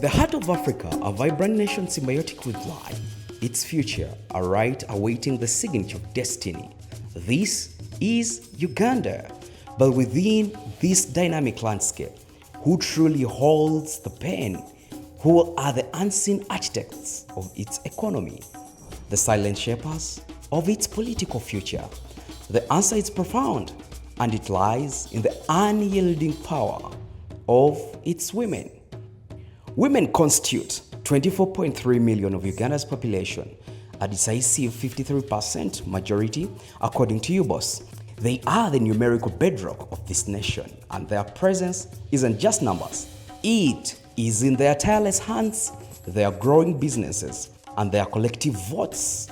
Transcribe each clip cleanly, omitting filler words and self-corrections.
In the heart of Africa, a vibrant nation symbiotic with life, its future, a right awaiting the signature of destiny. This is Uganda. But within this dynamic landscape, who truly holds the pen? Who are the unseen architects of its economy? The silent shapers of its political future? The answer is profound, and it lies in the unyielding power of its women. Women constitute 24.3 million of Uganda's population, a decisive 53% majority according to UBOS. They are the numerical bedrock of this nation, and their presence isn't just numbers. It is in their tireless hands, their growing businesses, and their collective votes.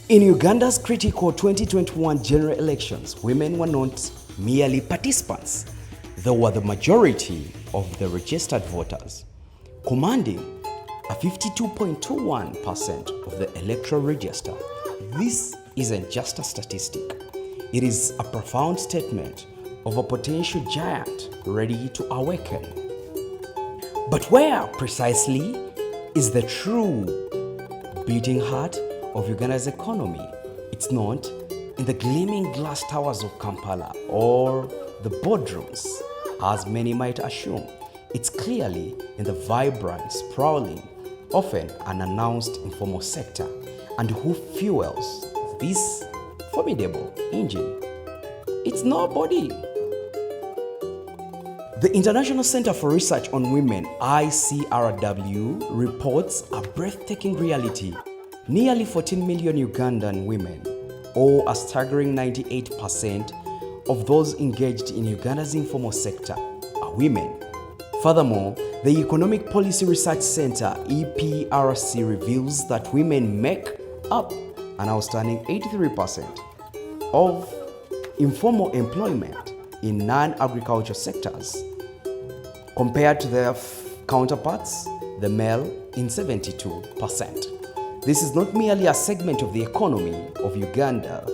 In Uganda's critical 2021 general elections, women were not merely participants. They were the majority of the registered voters, commanding a 52.21% of the electoral register. This isn't just a statistic. It is a profound statement of a potential giant ready to awaken. But where precisely is the true beating heart of Uganda's economy? It's not in the gleaming glass towers of Kampala or the boardrooms, as many might assume. It's clearly in the vibrant, sprawling, often unannounced informal sector. And who fuels this formidable engine? It's nobody. The International Center for Research on Women, ICRW, reports a breathtaking reality. Nearly 14 million Ugandan women, or a staggering 98% of those engaged in Uganda's informal sector, are women. Furthermore, the Economic Policy Research Center, EPRC, reveals that women make up an outstanding 83% of informal employment in non-agricultural sectors, compared to their counterparts, the male, in 72%. This is not merely a segment of the economy of Uganda,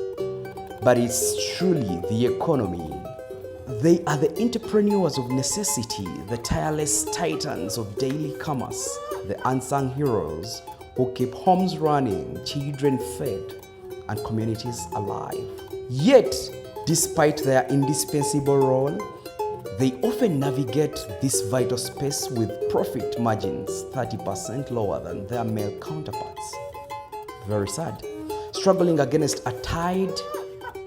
but it's truly the economy. They are the entrepreneurs of necessity, the tireless titans of daily commerce, the unsung heroes who keep homes running, children fed, and communities alive. Yet, despite their indispensable role, they often navigate this vital space with profit margins 30% lower than their male counterparts. Very sad. Struggling against a tide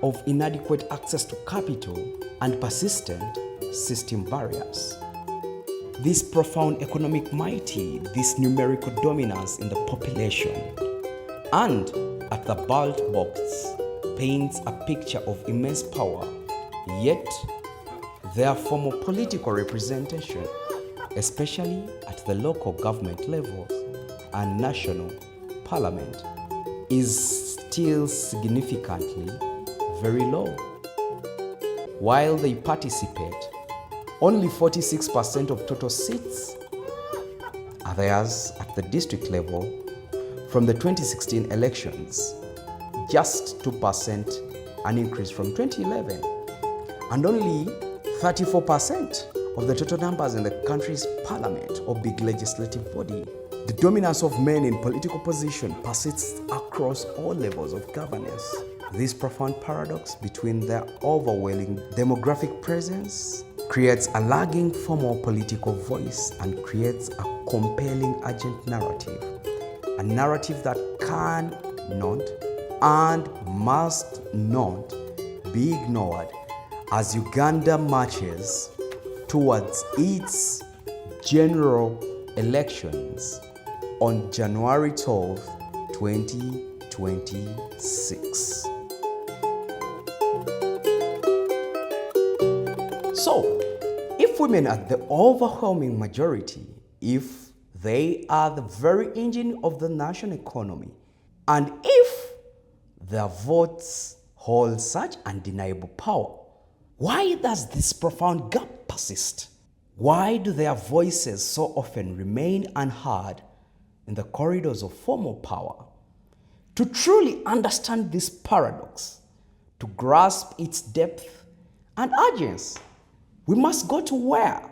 of inadequate access to capital and persistent system barriers. This profound economic mighty, this numerical dominance in the population, and at the ballot box paints a picture of immense power, yet their formal political representation, especially at the local government levels and national parliament, is still significantly very low. While they participate, only 46% of total seats are theirs at the district level from the 2016 elections, just 2%, an increase from 2011, and only 34% of the total numbers in the country's parliament or big legislative body. The dominance of men in political position persists across all levels of governance. This profound paradox between their overwhelming demographic presence creates a lagging formal political voice and creates a compelling urgent narrative. A narrative that cannot and must not be ignored as Uganda marches towards its general elections on January 12, 2026. So, if women are the overwhelming majority, if they are the very engine of the national economy, and if their votes hold such undeniable power, why does this profound gap persist? Why do their voices so often remain unheard in the corridors of formal power? To truly understand this paradox, to grasp its depth and urgency, we must go to where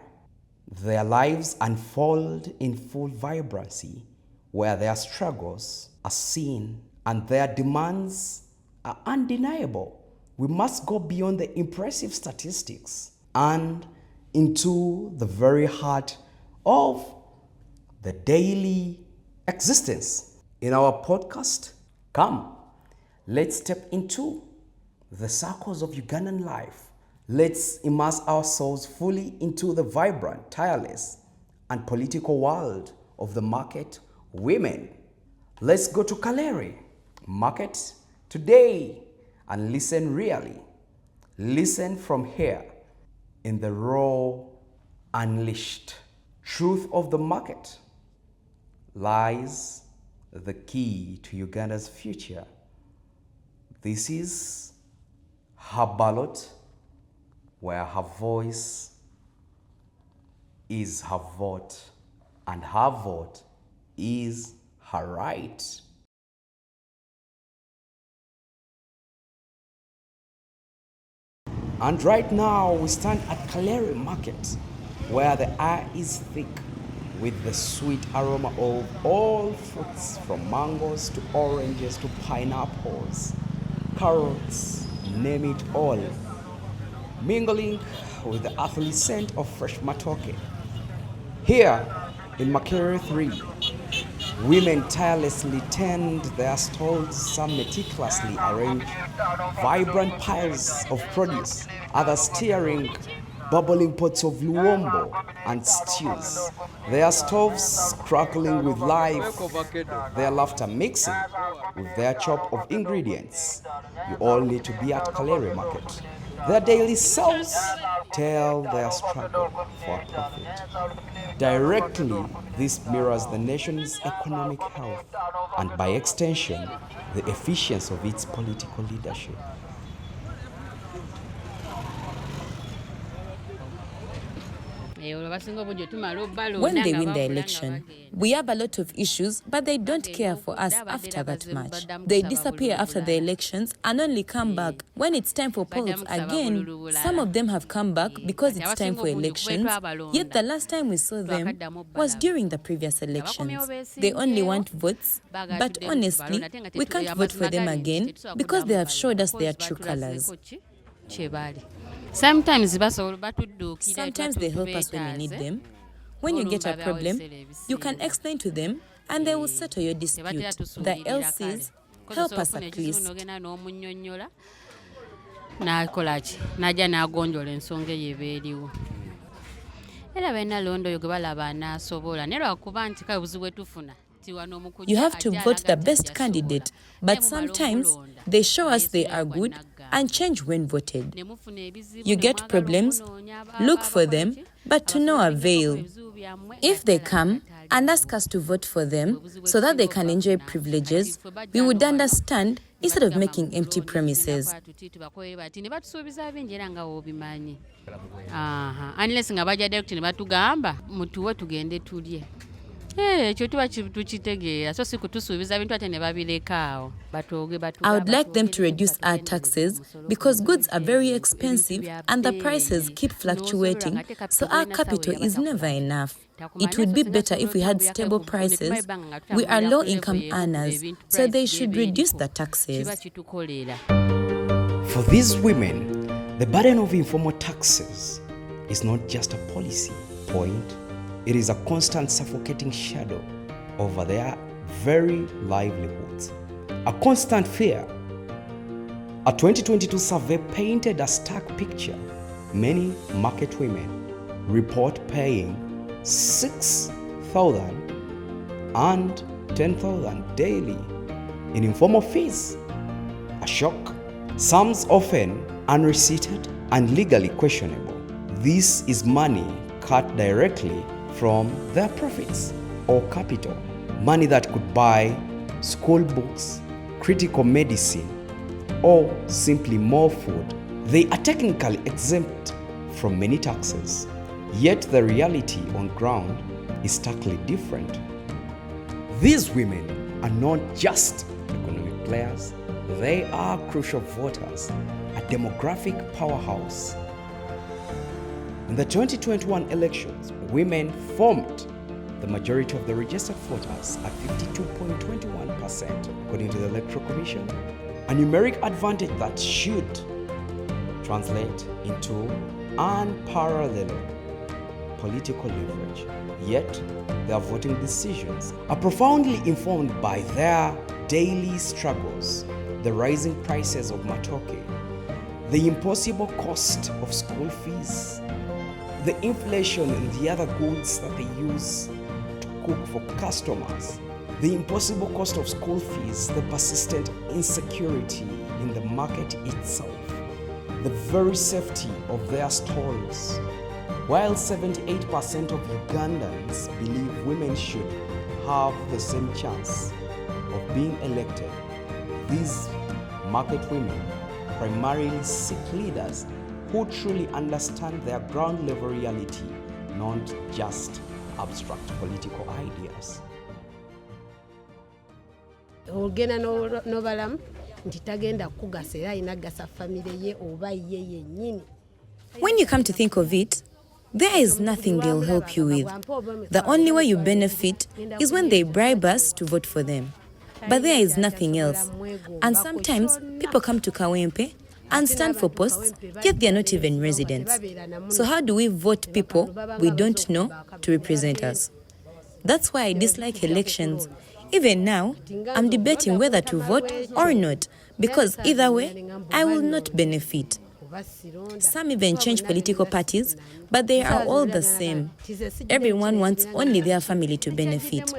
Their lives unfold in full vibrancy, where their struggles are seen and their demands are undeniable. We must go beyond the impressive statistics and into the very heart of the daily existence. In our podcast, come, let's step into the circles of Ugandan life. Let's immerse ourselves fully into the vibrant, tireless, and political world of the market women. Let's go to Kalere Market today and listen really. Listen from here in the raw, unleashed truth of the market lies the key to Uganda's future. This is her ballot, where her voice is her vote, and her vote is her right. And right now we stand at Kalere Market, where the air is thick with the sweet aroma of all fruits, from mangoes to oranges to pineapples, carrots, name it all, mingling with the earthly scent of fresh matoke. Here in Makere 3, women tirelessly tend their stalls, some meticulously arrange vibrant piles of produce, others steering bubbling pots of luombo and stews, their stoves crackling with life, their laughter mixing with their chop of ingredients. You all need to be at Kalere Market. Their daily sales tell their struggle for profit. Directly, this mirrors the nation's economic health and, by extension, the efficiency of its political leadership. When they win the election, we have a lot of issues, but they don't care for us after that much. They disappear after the elections and only come back when it's time for polls again. Some of them have come back because it's time for elections, yet the last time we saw them was during the previous elections. They only want votes, but honestly, we can't vote for them again because they have showed us their true colors. Sometimes they help us when we need them. When you get a problem, you can explain to them and they will settle your dispute. The LCs help us at least. You have to vote the best candidate, but sometimes they show us they are good and change when voted. You get problems, look for them, but to no avail. If they come and ask us to vote for them so that they can enjoy privileges, we would understand instead of making empty promises. I would like them to reduce our taxes because goods are very expensive and the prices keep fluctuating, so our capital is never enough. It would be better if we had stable prices. We are low-income earners, so they should reduce the taxes. For these women, the burden of informal taxes is not just a policy point. It is a constant suffocating shadow over their very livelihoods. A constant fear. A 2022 survey painted a stark picture. Many market women report paying $6,000 and $10,000 daily in informal fees. A shock. Sums often unreceipted and legally questionable. This is money cut directly from their profits or capital, money that could buy school books, critical medicine, or simply more food. They are technically exempt from many taxes, yet the reality on ground is starkly different. These women are not just economic players, they are crucial voters, a demographic powerhouse. In the 2021 elections, women formed the majority of the registered voters at 52.21%, according to the Electoral Commission. A numeric advantage that should translate into unparalleled political leverage. Yet, their voting decisions are profoundly informed by their daily struggles, the rising prices of matoke, the impossible cost of school fees, the inflation in the other goods that they use to cook for customers, the impossible cost of school fees, the persistent insecurity in the market itself, the very safety of their stores. While 78% of Ugandans believe women should have the same chance of being elected, these market women primarily seek leaders who truly understand their ground level reality, not just abstract political ideas. Ogenda n'obalamu nti tagenda kugasa era ayina gasa famire ye oba ye yennyini. When you come to think of it, there is nothing they'll help you with. The only way you benefit is when they bribe us to vote for them. But there is nothing else. And sometimes people come to Kawempe and stand for posts, yet they are not even residents. So how do we vote people we don't know to represent us? That's why I dislike elections. Even now, I'm debating whether to vote or not, because either way, I will not benefit. Some even change political parties, but they are all the same. Everyone wants only their family to benefit.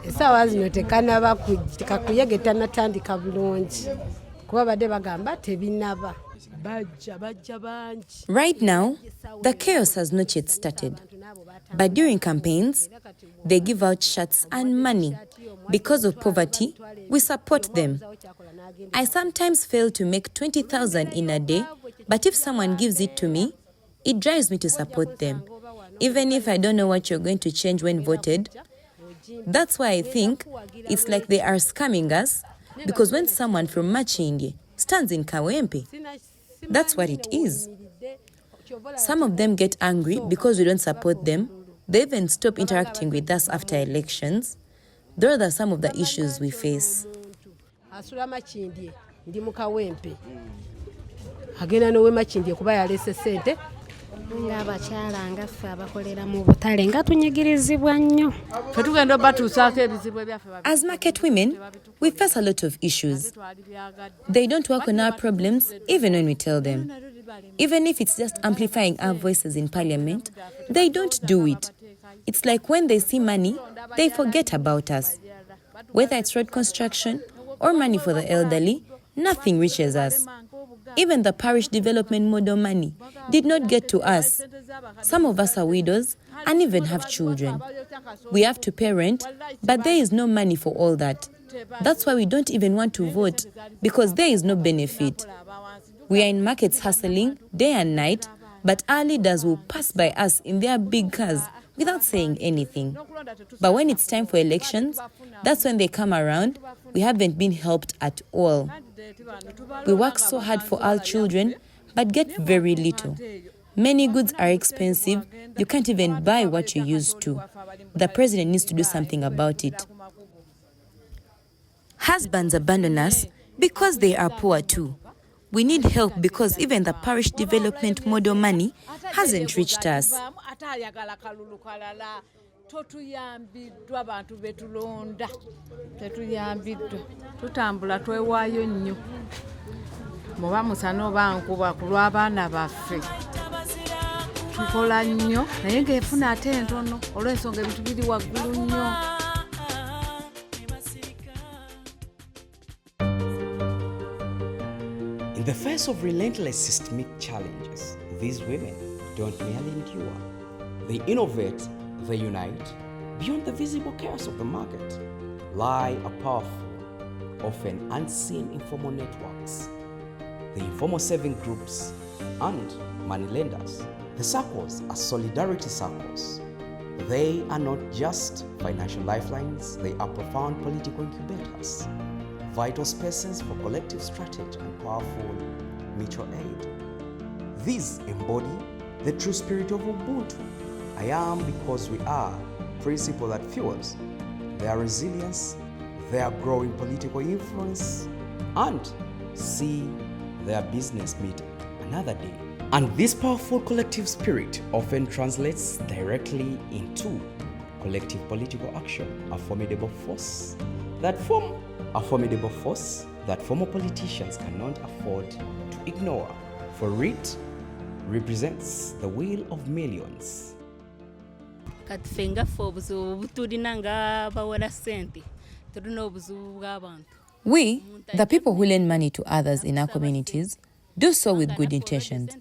Essaawa zino tekanaba kakuyegeta natandika bulungi kuba badde bagamba tebinaba. Right now, the chaos has not yet started. But during campaigns, they give out shirts and money. Because of poverty, we support them. I sometimes fail to make 20,000 in a day, but if someone gives it to me, it drives me to support them. Even if I don't know what you're going to change when voted. That's why I think it's like they are scamming us, because when someone from Machindi stands in Kawempe, that's what it is. Some of them get angry because we don't support them. They even stop interacting with us after elections. Those are some of the issues we face. As market women, we face a lot of issues. They don't work on our problems even when we tell them. Even if it's just amplifying our voices in parliament, they don't do it. It's like when they see money, they forget about us. Whether it's road construction or money for the elderly, nothing reaches us. Even the parish development model money did not get to us. Some of us are widows and even have children. We have to pay rent, but there is no money for all that. That's why we don't even want to vote, because there is no benefit. We are in markets hustling day and night, but our leaders will pass by us in their big cars without saying anything. But when it's time for elections, that's when they come around. We haven't been helped at all. We work so hard for our children, but get very little. Many goods are expensive. You can't even buy what you used to. The president needs to do something about it. Husbands abandon us because they are poor too. We need help because even the parish development model money hasn't reached us. Tetuyambiddwa bantu betulonda, tetuyambiddwa, tutambula twewaayo nnyo, muba musana oba nkuba ku lw'abaana baffe, tukola nnyo naye ng'efuna ate entono olw'ensonga ebintu biri waggulu nnyo. In the face of relentless systemic challenges, these women don't merely endure. They innovate, they unite. Beyond the visible chaos of the market lie a powerful, often unseen informal networks. The informal saving groups and money lenders. The circles are solidarity circles. They are not just financial lifelines, they are profound political incubators, vital spaces for collective strategy and powerful mutual aid. These embody the true spirit of Ubuntu. I am because we are, principle that fuels their resilience, their growing political influence, and see their business meet another day. And this powerful collective spirit often translates directly into collective political action, a formidable force that former politicians cannot afford to ignore, for it represents the will of millions. We, the people who lend money to others in our communities, do so with good intentions.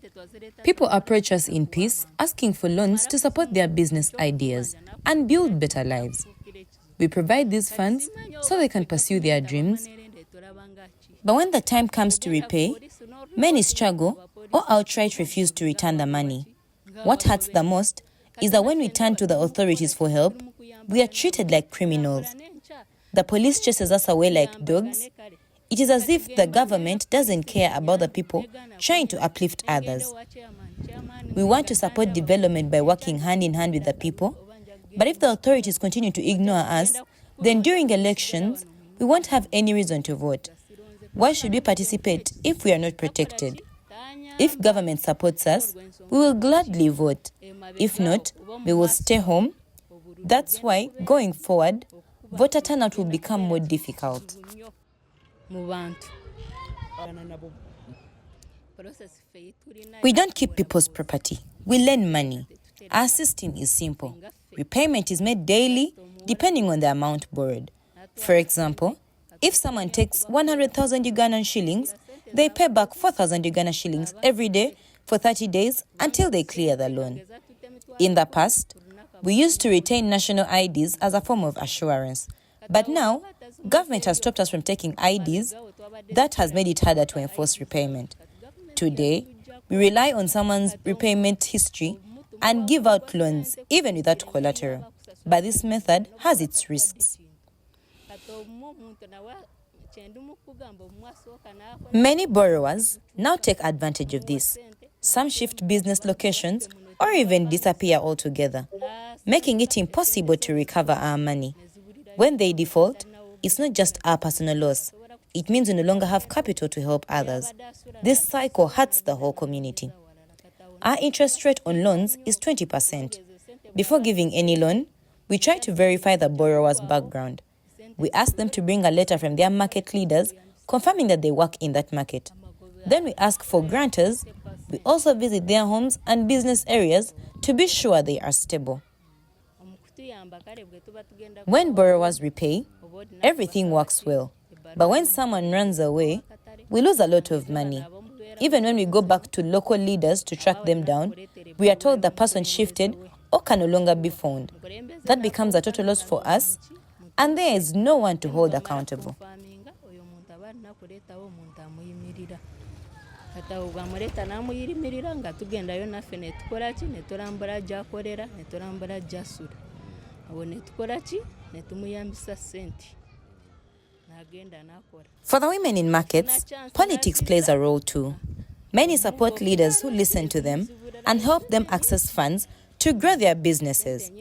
People approach us in peace, asking for loans to support their business ideas and build better lives. We provide these funds so they can pursue their dreams. But when the time comes to repay, many struggle or outright refuse to return the money. What hurts the most is that when we turn to the authorities for help, we are treated like criminals. The police chases us away like dogs. It is as if the government doesn't care about the people trying to uplift others. We want to support development by working hand in hand with the people, but if the authorities continue to ignore us, then during elections, we won't have any reason to vote. Why should we participate if we are not protected? If government supports us, we will gladly vote. If not, we will stay home. That's why, going forward, voter turnout will become more difficult. We don't keep people's property. We lend money. Our system is simple. Repayment is made daily, depending on the amount borrowed. For example, if someone takes 100,000 Ugandan shillings, they pay back 4,000 Ugandan shillings every day for 30 days until they clear the loan. In the past, we used to retain national IDs as a form of assurance. But now, government has stopped us from taking IDs. That has made it harder to enforce repayment. Today, we rely on someone's repayment history and give out loans, even without collateral. But this method has its risks. Many borrowers now take advantage of this. Some shift business locations or even disappear altogether, making it impossible to recover our money. When they default, it's not just our personal loss. It means we no longer have capital to help others. This cycle hurts the whole community. Our interest rate on loans is 20%. Before giving any loan, we try to verify the borrower's background. We ask them to bring a letter from their market leaders confirming that they work in that market. Then we ask for grantors. We also visit their homes and business areas to be sure they are stable. When borrowers repay, everything works well. But when someone runs away, we lose a lot of money. Even when we go back to local leaders to track them down, we are told the person shifted or can no longer be found. That becomes a total loss for us, and there is no one to hold accountable. For the women in markets, politics plays a role too. Many support leaders who listen to them and help them access funds to grow their businesses.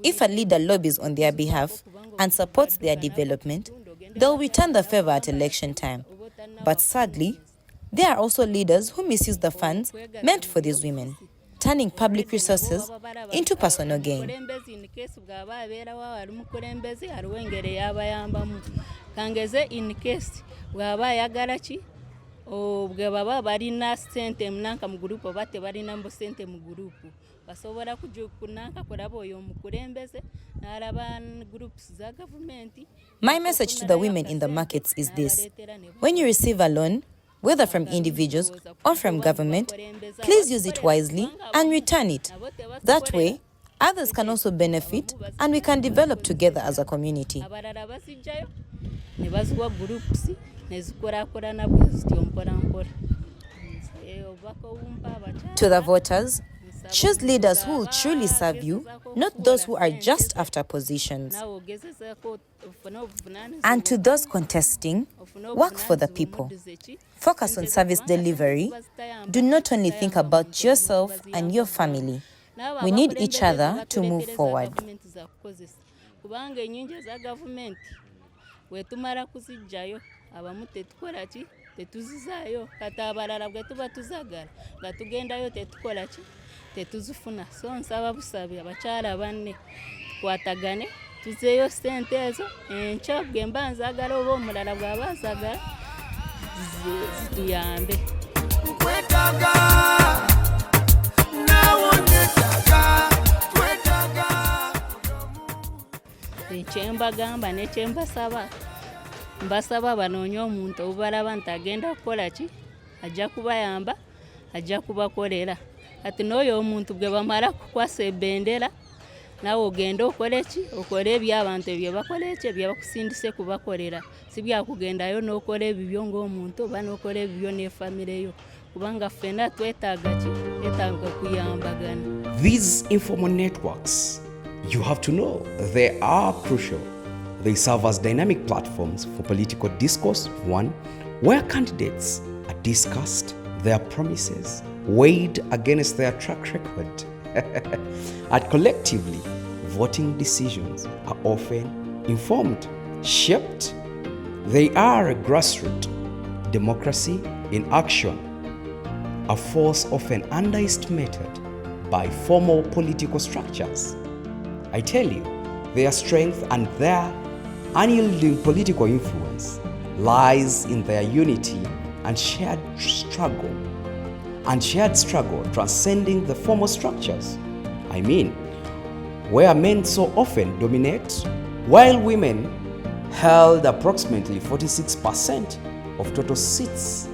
If a leader lobbies on their behalf and supports their development, they'll return the favor at election time. But sadly, there are also leaders who misuse the funds meant for these women, turning public resources into personal gain. My message to the women in the markets is this: when you receive a loan, whether from individuals or from government, please use it wisely and return it. That way, others can also benefit and we can develop together as a community. To the voters, Choose leaders who will truly serve you, not those who are just after positions. And to those contesting, work for the people. Focus on service delivery. Do not only think about yourself and your family. We need each other to move forward. Tetuzifuna so nsaba busabi abakyala banne kwatagane tuzeyo sente ezo enkya gemba nzagala oba omulala bw'aba azagala zituyambe kwetaga nawo netaga kwetaga ekyembagamba n'ekyembasaba mbasaba banoonye omuntu obubalaba nti agenda kukola ki ajja kubayamba ajja kubakolera ati n'oyo omuntu gwe bamala kukwasa ebendera nawe ogenda okole ki okole eby'abantu ebyo bakola ekyo byabakusindise kubakolera si byakugendayo n'okola ebibyo ng'omuntu oba n'okola ebibyo n'efamire yo kubanga ffenna twetaaga ki twetaaga kuyambagana. These informal networks, you have to know, they are crucial. They serve as dynamic platforms for political discourse, one, where candidates are discussed, their promises weighed against their track record. And collectively, voting decisions are often informed, shaped. They are a grassroots democracy in action, a force often underestimated by formal political structures. I tell you, their strength and their unyielding political influence lies in their unity and shared struggle transcending the formal structures. I mean, where men so often dominate, while women held approximately 46% of total seats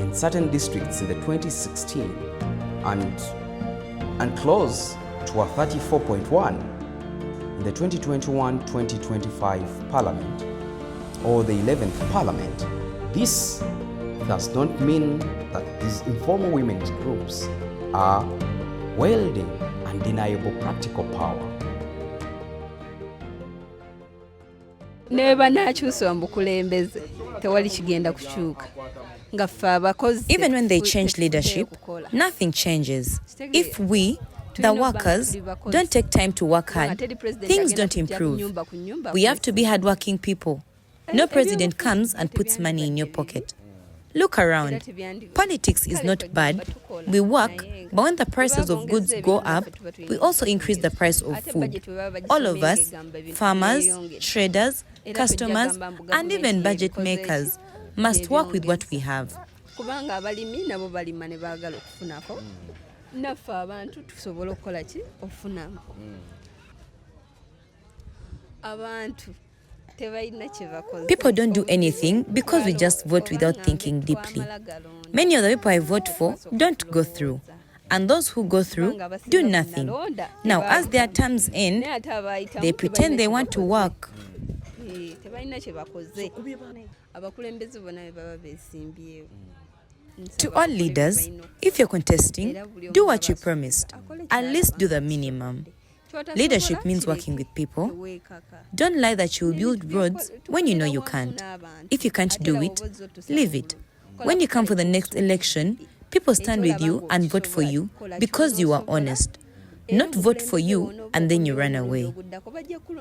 in certain districts in the 2016 and close to a 34.1 in the 2021-2025 Parliament or the 11th Parliament. This does not mean that these informal women's groups are wielding undeniable practical power. Neba nakyusa mbukulembeze tewali kigenda kukyuka. Even when they change leadership, nothing changes. If we, the workers, don't take time to work hard, things don't improve. We have to be hardworking people. No president comes and puts money in your pocket. Look around. Politics is not bad. We work, but when the prices of goods go up, we also increase the price of food. All of us, farmers, traders, customers, and even budget makers, must work with what we have. People don't do anything because we just vote without thinking deeply. Many of the people I vote for don't go through, and those who go through do nothing. Now, as their terms end, they pretend they want to work. To all leaders, if you're contesting, do what you promised. At least do the minimum. Leadership means working with people. Don't lie that you'll build roads when you know you can't. If you can't do it, leave it. When you come for the next election, people stand with you and vote for you because you are honest. Not vote for you and then you run away.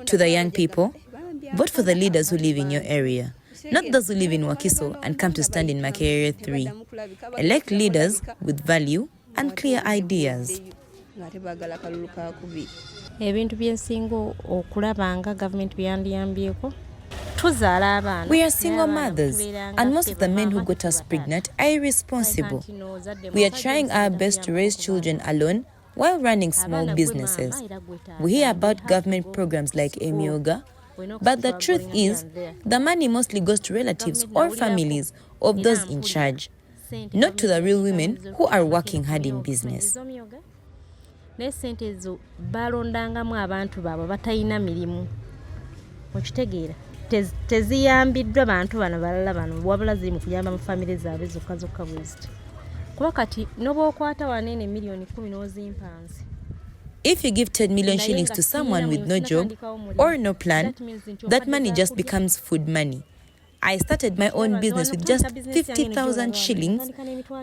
To the young people, vote for the leaders who live in your area, not those who live in Wakiso and come to stand in Makerere 3. Elect leaders with value and clear ideas. Ebintu byensinga okulaba nga government byandiyambyeko. We are single mothers, and most of the men who got us pregnant are irresponsible. We are trying our best to raise children alone while running small businesses. We hear about government programs like Emyoga, but the truth is, the money mostly goes to relatives or families of those in charge, not to the real women who are working hard in business. N'essente ezo balondangamu abantu baabwe batalina mirimu okitegeera teziyambiddwa bantu bano balala bano wabula ziri mu kuyamba mu famire zaabwe zokka bwe ziti kuba kati noba okwata wanene miliyoni 10 n'ozimpanze. If you give 10 million shillings to someone with no job or no plan, that money just becomes food money. I started my own business with just 50,000 shillings,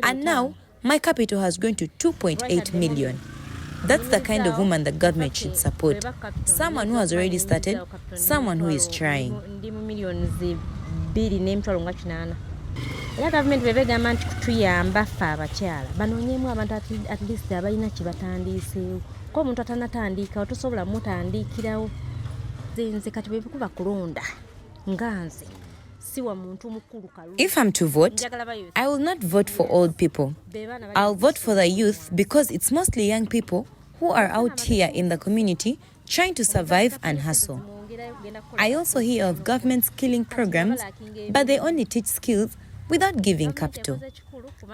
and now my capital has grown to 2.8 million. That's the kind of woman the government should support. Someone who has already started, someone who is trying. Era gavumenti bebegamba nti kutuyamba ffe abakyala banoonyeemu abantu at least abalina kye batandiiseewo ko omuntu atanatandikawo tosobola mutandiikirawo. Nze kati bwe bikuba kulonda nga nze siwa muntu mukulu kalulu. If I'm to vote, I will not vote for old people. I'll vote for the youth because it's mostly young people who are out here in the community trying to survive and hustle. I also hear of government skilling programs, but they only teach skills without giving capital.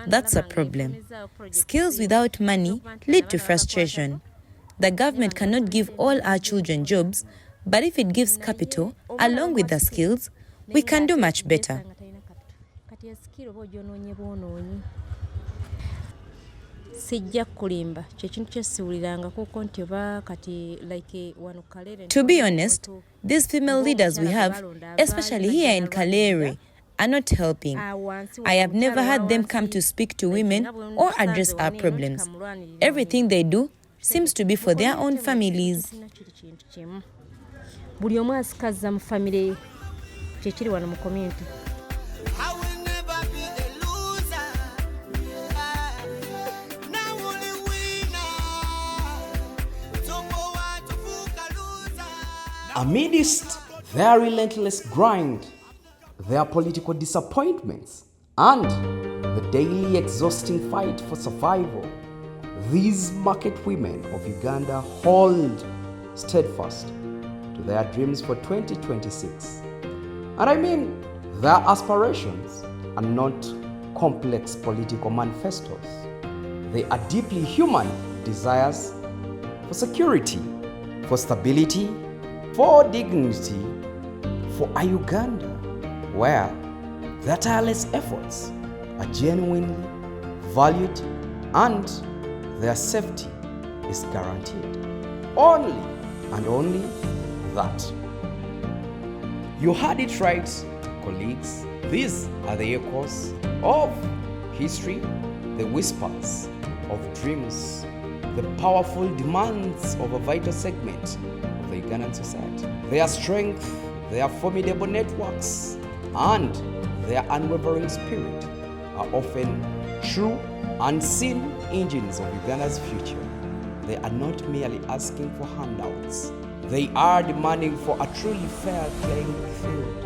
That's a problem. Skills without money lead to frustration. The government cannot give all our children jobs, but if it gives capital along with the skills, we can do much better. To be honest, these female leaders we have, especially here in Kalere, are not helping. I have never had them come to speak to women or address our problems. Everything they do seems to be for their own families. Buli omu asikaza mu famire kyekiri wano mu community. Amidst their relentless grind, their political disappointments, and the daily exhausting fight for survival, these market women of Uganda hold steadfast to their dreams for 2026. And I mean, their aspirations are not complex political manifestos. They are deeply human desires for security, for stability, for dignity, for a Uganda where their tireless efforts are genuinely valued and their safety is guaranteed. Only and only that. You heard it right, colleagues. These are the echoes of history, the whispers of dreams, the powerful demands of a vital segment of the Ugandan society. Their strength, their formidable networks, and their unwavering spirit are often true, unseen engines of Uganda's future. They are not merely asking for handouts. They are demanding for a truly fair playing field,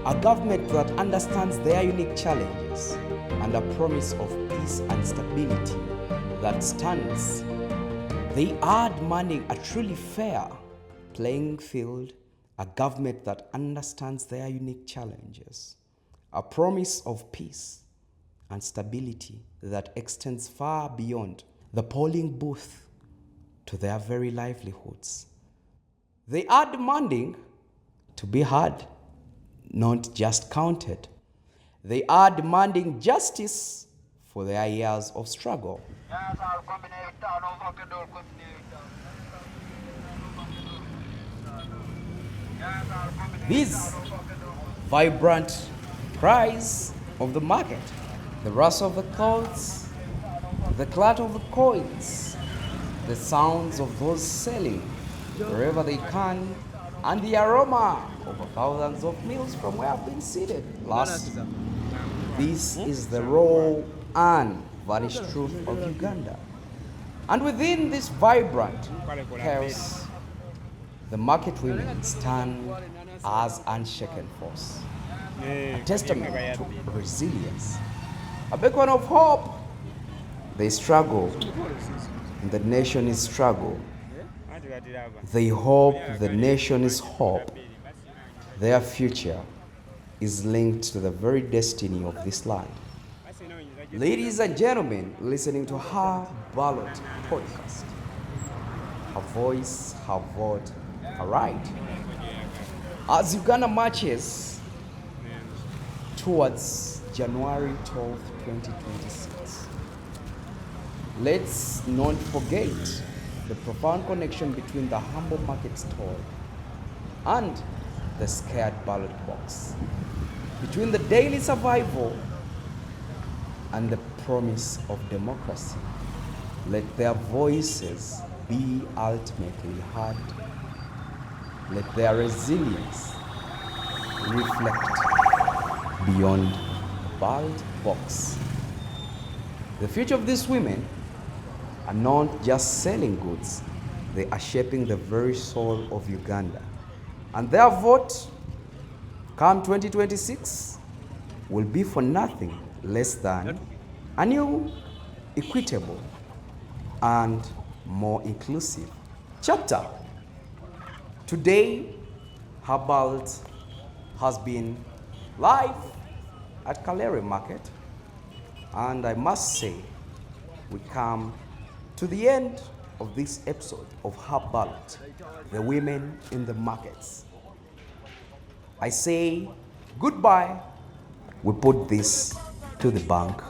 a government that understands their unique challenges, and a promise of peace and stability that stands. They are demanding a truly fair playing field, a government that understands their unique challenges, a promise of peace and stability that extends far beyond the polling booth to their very livelihoods. They are demanding to be heard, not just counted. They are demanding justice for their years of struggle. These vibrant cries of the market, the rustle of the clothes, the clatter of the coins, the sounds of those selling wherever they can, and the aroma of thousands of meals from where I've been seated last. This is the raw and vanished truth of Uganda. And within this vibrant chaos, the market women stand as unshaken force, a testament to resilience, a beacon of hope. They struggle, and the nation is struggle. They hope, the nation is hope. Their future is linked to the very destiny of this land. Ladies and gentlemen, listening to her ballot podcast. Her voice, her vote, her right. As Uganda marches towards January 12th, 2026, Let's not forget the profound connection between the humble market stall and the scared ballot box, between the daily survival and the promise of democracy. Let their voices be ultimately heard. Let their resilience reflect beyond the ballot box. The future of these women are not just selling goods, they are shaping the very soul of Uganda. And their vote, come 2026, will be for nothing less than a new, equitable, and more inclusive chapter. Today, her ballot has been live at Kalere Market, and I must say, we come to the end of this episode of Her Ballot, the women in the markets. I say goodbye. We put this to the bank.